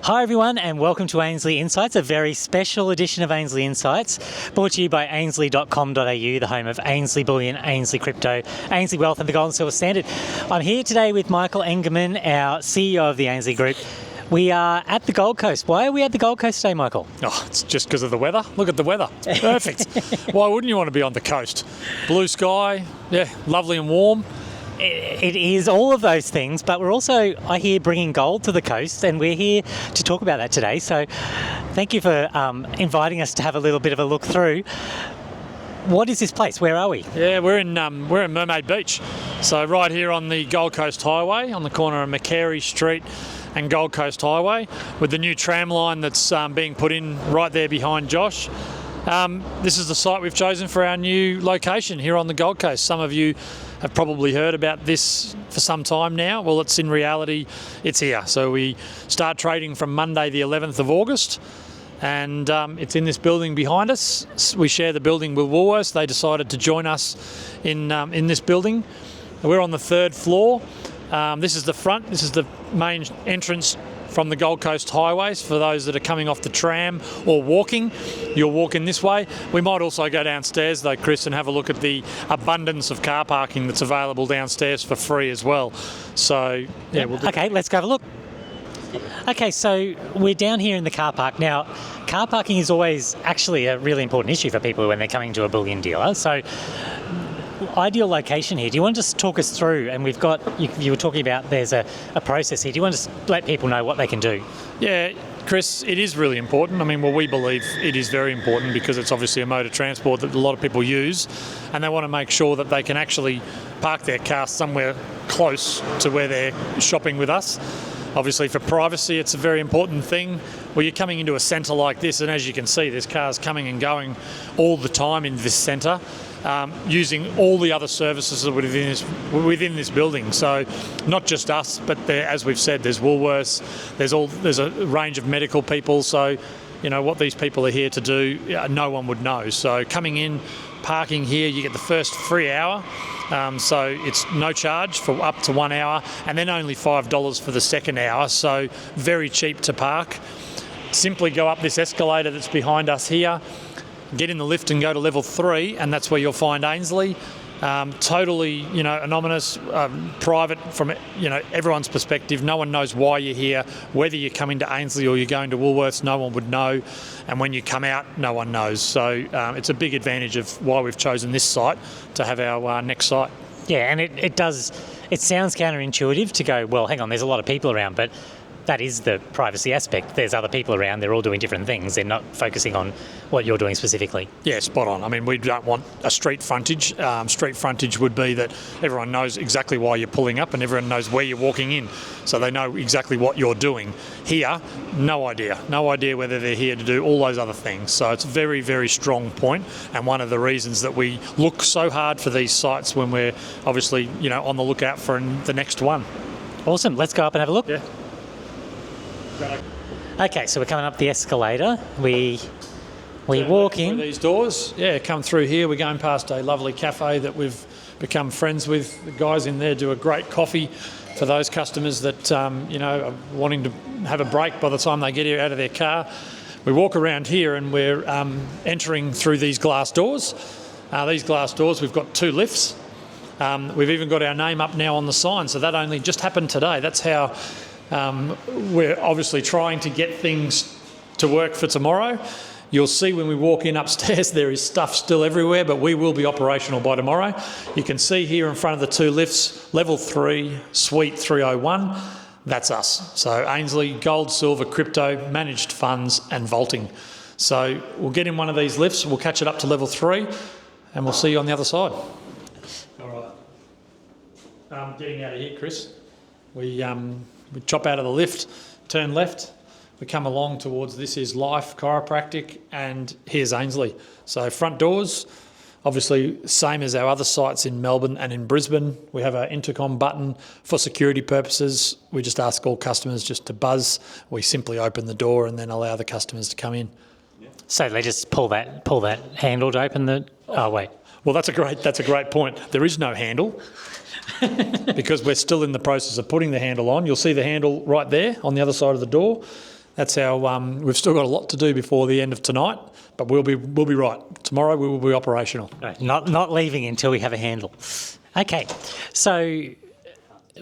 Hi everyone and welcome to Ainslie Insights, a very special edition of Ainslie Insights, brought to you by ainslie.com.au, the home of Ainslie Bullion, Ainslie Crypto, Ainslie Wealth and the Gold and Silver Standard. I'm here today with Michael Engerman, our CEO of the Ainslie Group. We are at the Gold Coast. Why are we at the Gold Coast today, Michael? Oh, it's just because of the weather. Look at the weather. It's perfect. Why wouldn't you want to be on the coast? Blue sky, yeah, lovely and warm. It is all of those things, but we're also, I hear, bringing gold to the coast, and we're here to talk about that today. So thank you for inviting us to have a little bit of a look through. What is this place? Where are we? Yeah, we're in Mermaid Beach. So right here on the Gold Coast Highway, on the corner of Macquarie Street and Gold Coast Highway, with the new tram line that's being put in right there behind Josh. This is the site we've chosen for our new location here on the Gold Coast. Some of you have probably heard about this for some time now. Well, it's in reality, it's here. So we start trading from Monday the 11th of August, and it's in this building behind us. We share the building with Woolworths. They decided to join us in this building. We're on the third floor. This is the front. This is the main entrance from the Gold Coast highways. For those that are coming off the tram or walking, you'll walk in this way. We might also go downstairs though, Chris, and have a look at the abundance of car parking that's available downstairs for free as well. So, yeah. Okay, let's go have a look. Okay, so we're down here in the car park. Now, car parking is always actually a really important issue for people when they're coming to a bullion dealer. So, ideal location here. Do you want to just talk us through, and we've got, you were talking about there's a process here. Do you want to just let people know what they can do? Yeah, Chris, it is really important. I mean, well, we believe it is very important because it's obviously a mode of transport that a lot of people use, and they want to make sure that they can actually park their car somewhere close to where they're shopping with us. Obviously for privacy, it's a very important thing. Well, you're coming into a centre like this, and as you can see, there's cars coming and going all the time in this centre. Using all the other services that are within this building. So not just us, but there, as we've said, there's Woolworths, there's a range of medical people. So, you know, what these people are here to do, no one would know. So coming in, parking here, you get the first free hour. So it's no charge for up to 1 hour, and then only $5 for the second hour. So very cheap to park. Simply go up this escalator that's behind us here, get in the lift and go to level 3, and that's where you'll find Ainslie. Totally, anonymous, private from, everyone's perspective. No one knows why you're here. Whether you're coming to Ainslie or you're going to Woolworths, no one would know. And when you come out, no one knows. So it's a big advantage of why we've chosen this site to have our next site. Yeah, and it sounds counterintuitive to go, well, hang on, there's a lot of people around, but that is the privacy aspect. There's other people around, they're all doing different things. They're not focusing on what you're doing specifically. Yeah, spot on. I mean, we don't want a street frontage. Street frontage would be that everyone knows exactly why you're pulling up and everyone knows where you're walking in. So they know exactly what you're doing. Here, no idea. No idea whether they're here to do all those other things. So it's a very, very strong point, and one of the reasons that we look so hard for these sites when we're obviously, on the lookout for the next one. Awesome. Let's go up and have a look. Yeah. Okay, so we're coming up the escalator. We walk in. Through these doors. Yeah, come through here. We're going past a lovely cafe that we've become friends with. The guys in there do a great coffee for those customers that, are wanting to have a break by the time they get here out of their car. We walk around here and we're entering through these glass doors. These glass doors, we've got 2 lifts. We've even got our name up now on the sign, so that only just happened today. That's how we're obviously trying to get things to work for tomorrow. You'll see when we walk in upstairs there is stuff still everywhere, but we will be operational by tomorrow. You can see here in front of the 2 lifts, level 3, suite 301, that's us. So Ainslie, gold, silver, crypto, managed funds and vaulting. So we'll get in one of these lifts, we'll catch it up to level 3 and we'll see you on the other side. All right. Getting out of here, Chris. We chop out of the lift, turn left, we come along towards this is Life Chiropractic, and here's Ainslie. So front doors, obviously same as our other sites in Melbourne and in Brisbane. We have our intercom button for security purposes. We just ask all customers just to buzz. We simply open the door and then allow the customers to come in. So they just pull that handle to open the... Oh, wait. Well, that's a great point. There is no handle. because we're still in the process of putting the handle on. You'll see the handle right there on the other side of the door. That's how we've still got a lot to do before the end of tonight, but we'll be right. Tomorrow we will be operational. Right, not leaving until we have a handle. Okay, so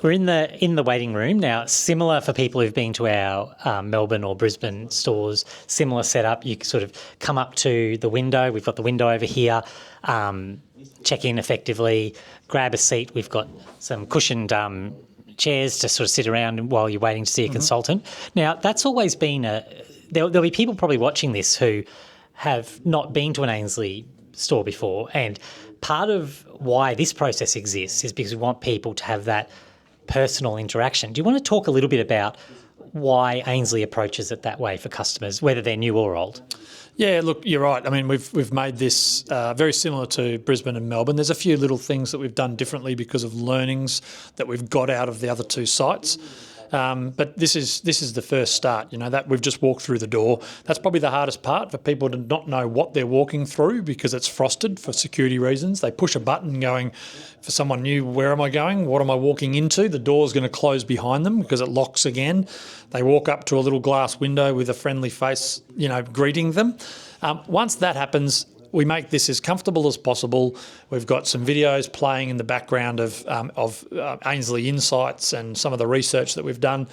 we're in the waiting room now. Similar for people who've been to our Melbourne or Brisbane stores. Similar setup. You sort of come up to the window. We've got the window over here. Check in effectively. Grab a seat. We've got some cushioned chairs to sort of sit around while you're waiting to see a consultant. Now, that's always been there'll be people probably watching this who have not been to an Ainslie store before, and part of why this process exists is because we want people to have that personal interaction. Do you want to talk a little bit about why Ainslie approaches it that way for customers, whether they're new or old? Yeah, look, you're right. I mean, we've made this very similar to Brisbane and Melbourne. There's a few little things that we've done differently because of learnings that we've got out of the other two sites. But this is the first start, that we've just walked through the door. That's probably the hardest part, for people to not know what they're walking through because it's frosted for security reasons. They push a button going, for someone new, where am I going? What am I walking into? The door's going to close behind them because it locks again. They walk up to a little glass window with a friendly face, greeting them. Once that happens, we make this as comfortable as possible. We've got some videos playing in the background of Ainslie insights and some of the research that we've done.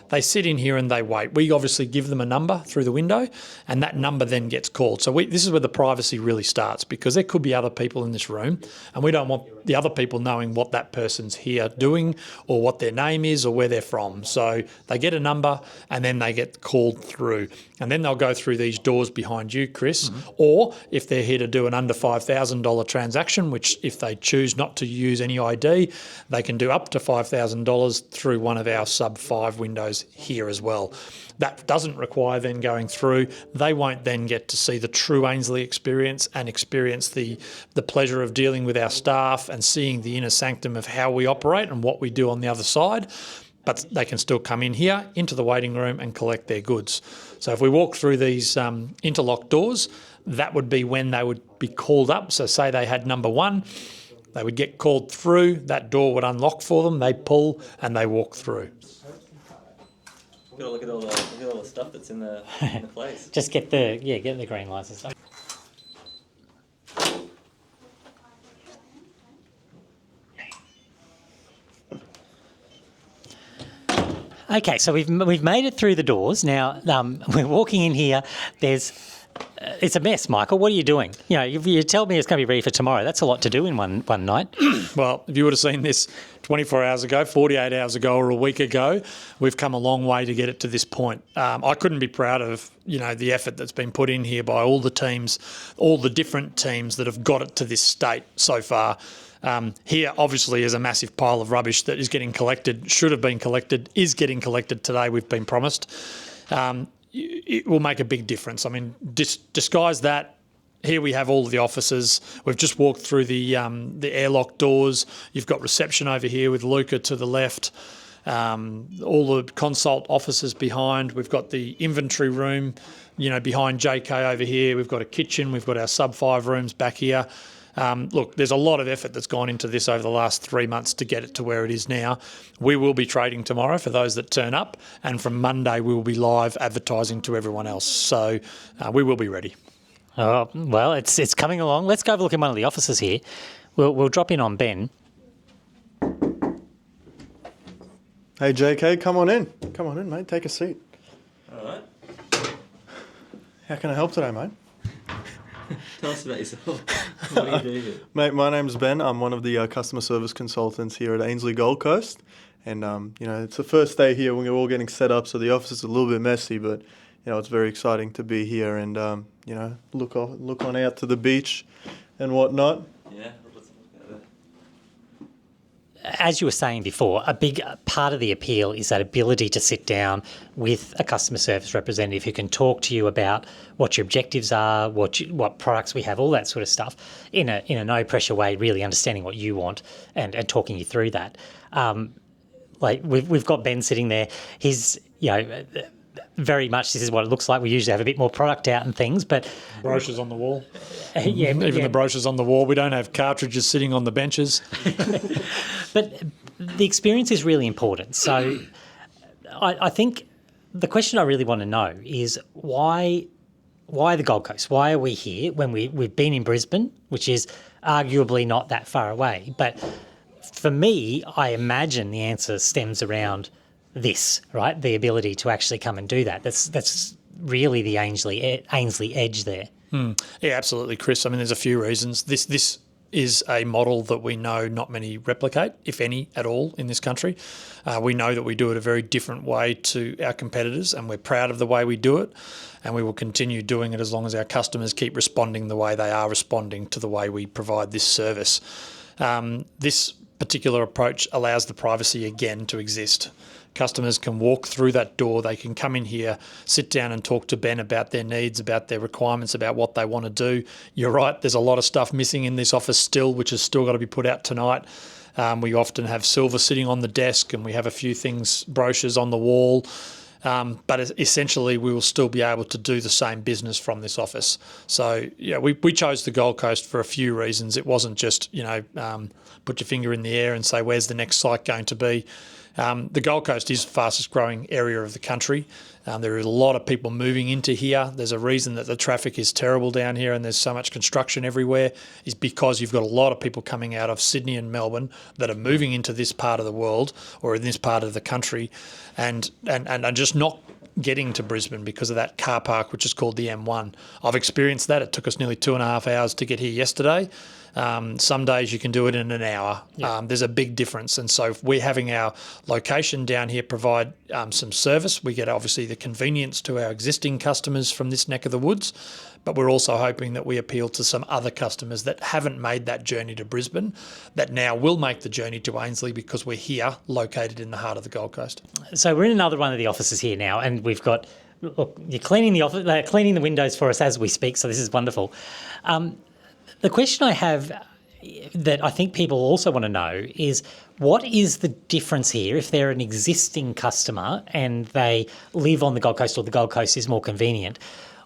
They sit in here and they wait. We obviously give them a number through the window, and that number then gets called. So this is where the privacy really starts, because there could be other people in this room, and we don't want the other people knowing what that person's here doing or what their name is or where they're from. So they get a number and then they get called through. And then they'll go through these doors behind you, Chris, or if they're here to do an under $5,000 transaction, which if they choose not to use any ID, they can do up to $5,000 through one of our sub-5 windows here as well. That doesn't require then going through. They won't then get to see the true Ainslie experience and experience the pleasure of dealing with our staff and seeing the inner sanctum of how we operate and what we do on the other side. But they can still come in here into the waiting room and collect their goods. So if we walk through these interlocked doors, that would be when they would be called up. So say they had number 1, they would get called through, that door would unlock for them, they pull and they walk through. Look at all the stuff that's in the place. Just get the green lights and stuff. Okay, so we've made it through the doors. Now we're walking in here. It's a mess, Michael. What are you doing? If you tell me it's going to be ready for tomorrow, that's a lot to do in one night. Well, if you would have seen this 24 hours ago, 48 hours ago or a week ago, we've come a long way to get it to this point. I couldn't be proud of, the effort that's been put in here by all the teams, all the different teams that have got it to this state so far. Here, obviously, is a massive pile of rubbish that is getting collected, should have been collected, is getting collected today, we've been promised. It will make a big difference. I mean, disguise that. Here we have all of the offices. We've just walked through the airlock doors. You've got reception over here with Luca to the left. All the consult offices behind. We've got the inventory room, behind JK over here. We've got a kitchen. We've got our sub-5 rooms back here. Look, there's a lot of effort that's gone into this over the last 3 months to get it to where it is now. We will be trading tomorrow for those that turn up, and from Monday we will be live advertising to everyone else. So we will be ready. Oh, well, it's coming along. Let's go have a look in one of the offices here. We'll drop in on Ben. Hey, JK, come on in. Come on in, mate. Take a seat. All right. How can I help today, mate? Tell us about yourself. What do you do here? Mate, my name's Ben. I'm one of the customer service consultants here at Ainslie Gold Coast. And, it's the first day here when we're all getting set up, so the office is a little bit messy, but, it's very exciting to be here and, look on out to the beach and whatnot. Yeah, let's look at it. As you were saying before, a big part of the appeal is that ability to sit down with a customer service representative who can talk to you about what your objectives are, what products we have, all that sort of stuff, in a no pressure way, really understanding what you want and talking you through that. Like we've got Ben sitting there. He's very much this is what it looks like. We usually have a bit more product out and things, but Brochures on the wall. The brochures on the wall. We don't have cartridges sitting on the benches. But the experience is really important. So I think the question I really want to know is why the Gold Coast? Why are we here when we've been in Brisbane, which is arguably not that far away? But for me, I imagine the answer stems around this, right? The ability to actually come and do that. That's really the Ainslie edge there. Yeah, absolutely, Chris. I mean, there's a few reasons. This is a model that we know not many replicate, if any at all, in this country. We know that we do it a very different way to our competitors, and we're proud of the way we do it, and we will continue doing it as long as our customers keep responding the way they are responding to the way we provide this service. This particular approach allows the privacy again to exist. Customers can walk through that door, they can come in here, sit down and talk to Ben about their needs, about their requirements, about what they want to do. You're right, there's a lot of stuff missing in this office still, which has still got to be put out tonight. We often have silver sitting on the desk, and we have a few things, brochures on the wall. But essentially, we will still be able to do the same business from this office. So, yeah, we chose the Gold Coast for a few reasons. It wasn't just, put your finger in the air and say, where's the next site going to be? The Gold Coast is the fastest growing area of the country. There are a lot of people moving into here. There's a reason that the traffic is terrible down here and there's so much construction everywhere, is because you've got a lot of people coming out of Sydney and Melbourne that are moving into this part of the world or in this part of the country and are just not getting to Brisbane because of that car park, which is called the M1. I've experienced that. It took us nearly 2.5 hours to get here yesterday. Some days you can do it in an hour. Yeah. There's a big difference. And so if we're having our location down here provide some service, we get obviously the convenience to our existing customers from this neck of the woods, but we're also hoping that we appeal to some other customers that haven't made that journey to Brisbane that now will make the journey to Ainslie because we're here located in the heart of the Gold Coast. So we're in another one of the offices here now, and we've got, look, you're cleaning the office, cleaning the windows for us as we speak, so this is wonderful. The question I have that I think people also want to know is, what is the difference here if they're an existing customer and they live on the Gold Coast or the Gold Coast is more convenient?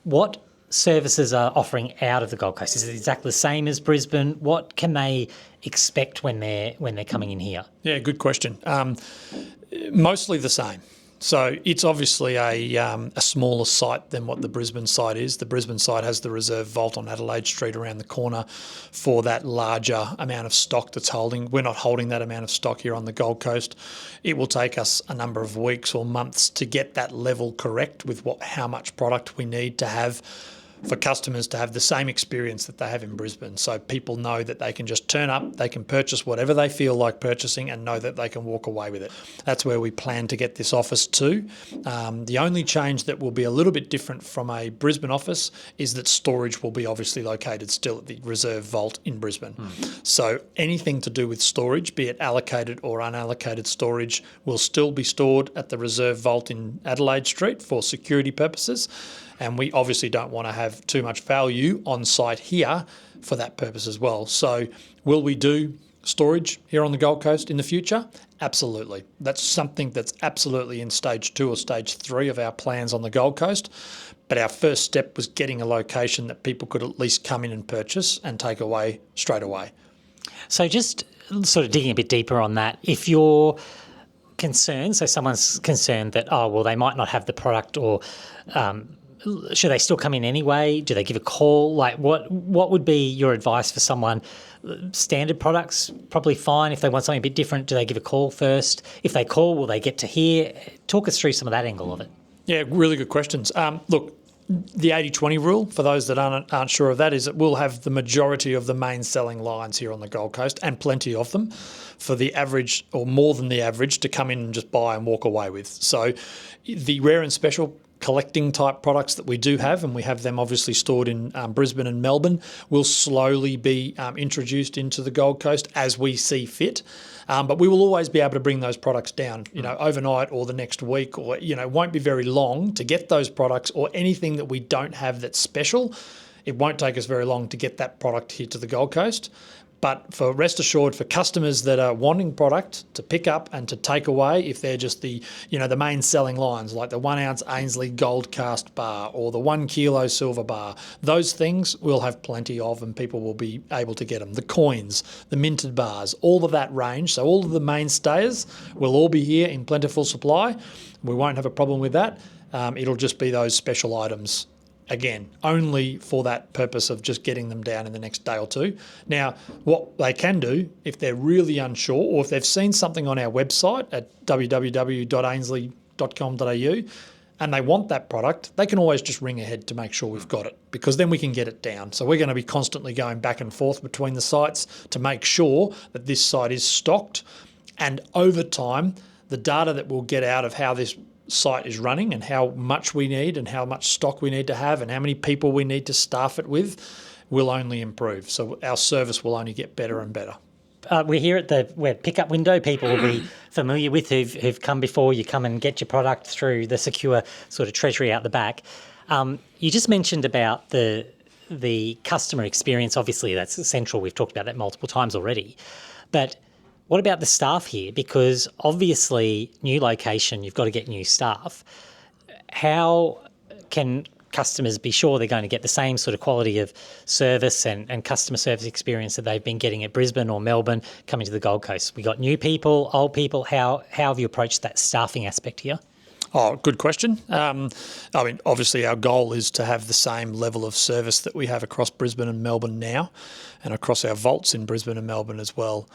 What services are offering out of the Gold Coast? Is it exactly the same as Brisbane? What can they expect when they're coming in here? Yeah, good question. Mostly the same. So it's obviously a smaller site than what the Brisbane site is. The Brisbane site has the reserve vault on Adelaide Street around the corner for that larger amount of stock that's holding. We're not holding that amount of stock here on the Gold Coast. It will take us a number of weeks or months to get that level correct with how much product we need to have for customers to have the same experience that they have in Brisbane. So people know that they can just turn up, they can purchase whatever they feel like purchasing and know that they can walk away with it. That's where we plan to get this office to. The only change that will be a little bit different from a Brisbane office is that storage will be obviously located still at the reserve vault in Brisbane. So anything to do with storage, be it allocated or unallocated storage, will still be stored at the reserve vault in Adelaide Street for security purposes. And we obviously don't want to have too much value on site here for that purpose as well. So will we do storage here on the Gold Coast in the future? Absolutely. That's something that's absolutely in stage 2 or stage 3 of our plans on the Gold Coast. But our first step was getting a location that people could at least come in and purchase and take away straight away. So just sort of digging a bit deeper on that, if you're concerned, so someone's concerned that, they might not have the product, or should they still come in anyway? Do they give a call? Like, what would be your advice for someone? Standard products, probably fine. If they want something a bit different, do they give a call first? If they call, will they get to hear? Talk us through some of that angle of it. Yeah, really good questions. Look, the 80-20 rule, for those that aren't sure of that, is that we'll have the majority of the main selling lines here on the Gold Coast, and plenty of them, for the average or more than the average to come in and just buy and walk away with. So the rare and special collecting type products that we do have, and we have them obviously stored in Brisbane and Melbourne, will slowly be introduced into the Gold Coast as we see fit. But we will always be able to bring those products down, overnight or the next week, or, won't be very long to get those products or anything that we don't have that's special. It won't take us very long to get that product here to the Gold Coast. But for rest assured, for customers that are wanting product to pick up and to take away, if they're just the main selling lines, like the 1 ounce Ainslie gold cast bar or the 1 kilo silver bar, those things we'll have plenty of and people will be able to get them. The coins, the minted bars, all of that range. So all of the mainstays will all be here in plentiful supply. We won't have a problem with that. It'll just be those special items, again, only for that purpose of just getting them down in the next day or two. Now, what they can do, if they're really unsure or if they've seen something on our website at www.ainslie.com.au and they want that product, they can always just ring ahead to make sure we've got it, because then we can get it down. So we're going to be constantly going back and forth between the sites to make sure that this site is stocked. And over time, the data that we'll get out of how this site is running and how much we need and how much stock we need to have and how many people we need to staff it with will only improve. So our service will only get better and better. We're here at the pickup window. People will be familiar with who've come before. You come and get your product through the secure sort of treasury out the back. You just mentioned about the customer experience. Obviously, that's essential. We've talked about that multiple times already. But what about the staff here? Because obviously, new location, you've got to get new staff. How can customers be sure they're going to get the same sort of quality of service and customer service experience that they've been getting at Brisbane or Melbourne coming to the Gold Coast? We got new people, old people. How have you approached that staffing aspect here? Oh, good question. Obviously our goal is to have the same level of service that we have across Brisbane and Melbourne now and across our vaults in Brisbane and Melbourne as well.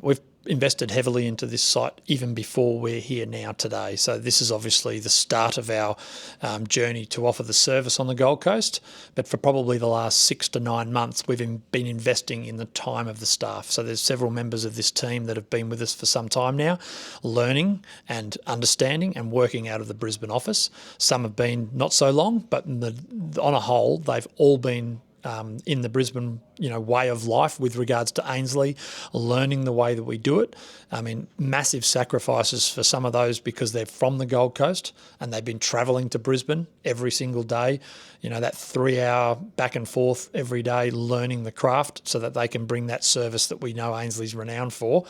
We've invested heavily into this site even before we're here now today. So this is obviously the start of our journey to offer the service on the Gold Coast. But for probably the last 6 to 9 months, we've been investing in the time of the staff. So there's several members of this team that have been with us for some time now, learning and understanding and working out of the Brisbane office. Some have been not so long, but on a whole, they've all been in the Brisbane, way of life with regards to Ainslie, learning the way that we do it. Massive sacrifices for some of those because they're from the Gold Coast and they've been travelling to Brisbane every single day. That 3-hour back and forth every day, learning the craft so that they can bring that service that we know Ainslie's renowned for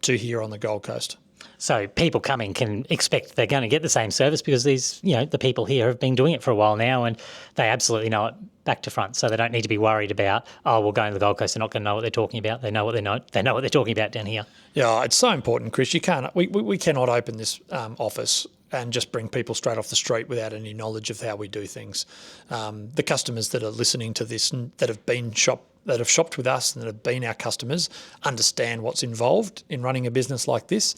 to here on the Gold Coast. So people coming can expect they're going to get the same service because these, the people here have been doing it for a while now and they absolutely know it back to front. So they don't need to be worried about, we're going to the Gold Coast, they're not going to know what they're talking about. They know what they know what they're talking about down here. Yeah, it's so important, Chris. We cannot open this office and just bring people straight off the street without any knowledge of how we do things. The customers that are listening to this and that have shopped with us and that have been our customers understand what's involved in running a business like this.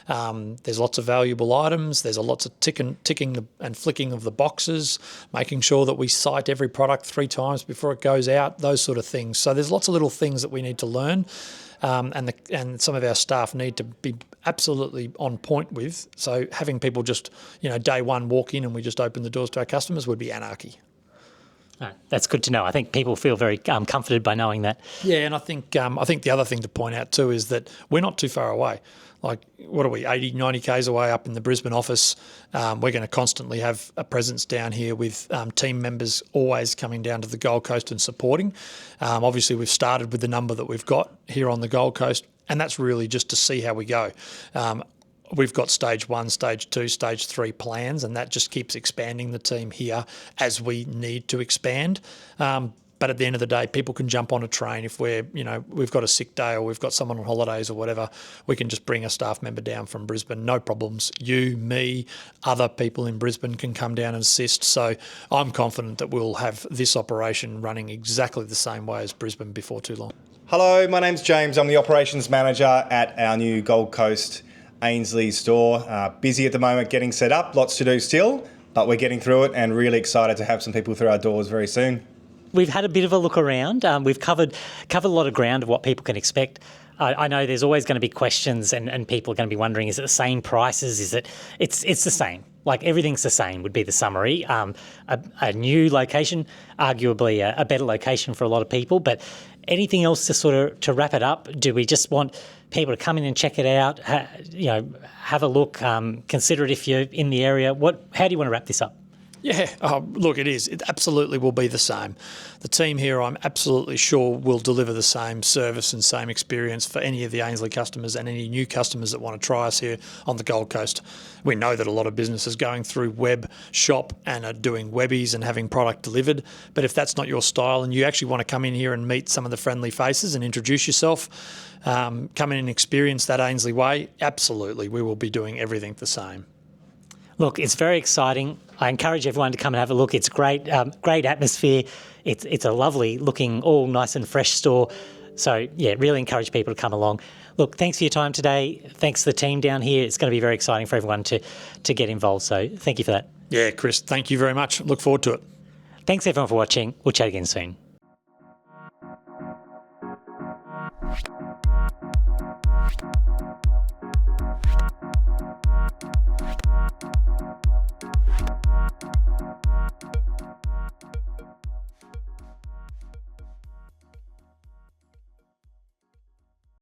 There's lots of valuable items. There's lots of ticking and flicking of the boxes, making sure that we cite every product 3 times before it goes out, those sort of things. So there's lots of little things that we need to learn and some of our staff need to be absolutely on point with. So having people just, day one walk in and we just open the doors to our customers would be anarchy. That's good to know. I think people feel very comforted by knowing that. Yeah, and I think the other thing to point out too is that we're not too far away. Like, what are we, 80, 90 Ks away up in the Brisbane office? We're going to constantly have a presence down here with team members always coming down to the Gold Coast and supporting. Obviously, we've started with the number that we've got here on the Gold Coast, and that's really just to see how we go. We've got stage 1, stage 2, stage 3 plans, and that just keeps expanding the team here as we need to expand. But at the end of the day, people can jump on a train if we've got a sick day or we've got someone on holidays or whatever. We can just bring a staff member down from Brisbane, no problems. You, me, other people in Brisbane can come down and assist. So I'm confident that we'll have this operation running exactly the same way as Brisbane before too long. Hello, my name's James. I'm the operations manager at our new Gold Coast Ainslie store. Busy at the moment getting set up, lots to do still, but we're getting through it and really excited to have some people through our doors very soon. We've had a bit of a look around. We've covered a lot of ground of what people can expect. I know there's always going to be questions and people are going to be wondering, is it the same prices? It's the same. Like, everything's the same would be the summary. A new location, arguably a better location for a lot of people. But anything else to wrap it up? Do we just want people to come in and check it out? Have a look, consider it if you're in the area. How do you want to wrap this up? Yeah, look, it is. It absolutely will be the same. The team here, I'm absolutely sure, will deliver the same service and same experience for any of the Ainslie customers and any new customers that want to try us here on the Gold Coast. We know that a lot of businesses going through web shop and are doing webbies and having product delivered. But if that's not your style and you actually want to come in here and meet some of the friendly faces and introduce yourself, come in and experience that Ainslie way, absolutely, we will be doing everything the same. Look, it's very exciting. I encourage everyone to come and have a look. It's great, great atmosphere. It's a lovely looking, all nice and fresh store. So yeah, really encourage people to come along. Look, thanks for your time today. Thanks to the team down here. It's going to be very exciting for everyone to get involved. So thank you for that. Yeah, Chris, thank you very much. Look forward to it. Thanks everyone for watching. We'll chat again soon.